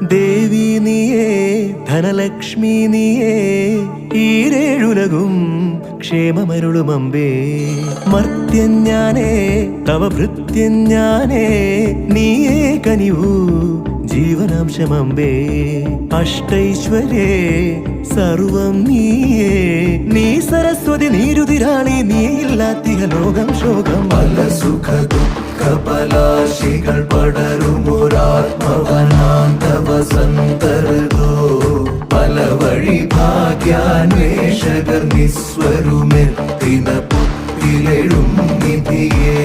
ദേവി നീയേ ധനലക്ഷ്മി നീയേ ഈരേഴുലകും ക്ഷേമമരുളുമമ്പേ മർത്യൻ ഞാനേ തവ ഭൃത്യൻ ഞാനേ നീയേ കനിവൂ ജീവനാംശമമ്പേ അഷ്ടൈശ്വര്യേ സർവം നീയേ നീ സരസ്വതി നീരുതിരാളി നീയില്ലാത്തിക ലോകം ശോകം പല സുഖ ദുഃഖ പലാശികൾ പടരുമൊരാത്മവനാന്തവസന്തരതോ പല വഴി ഭാഗ്യാന്വേഷകർ നിസ്വരുമെത്തിന പുത്തിലെഴും നിധിയേ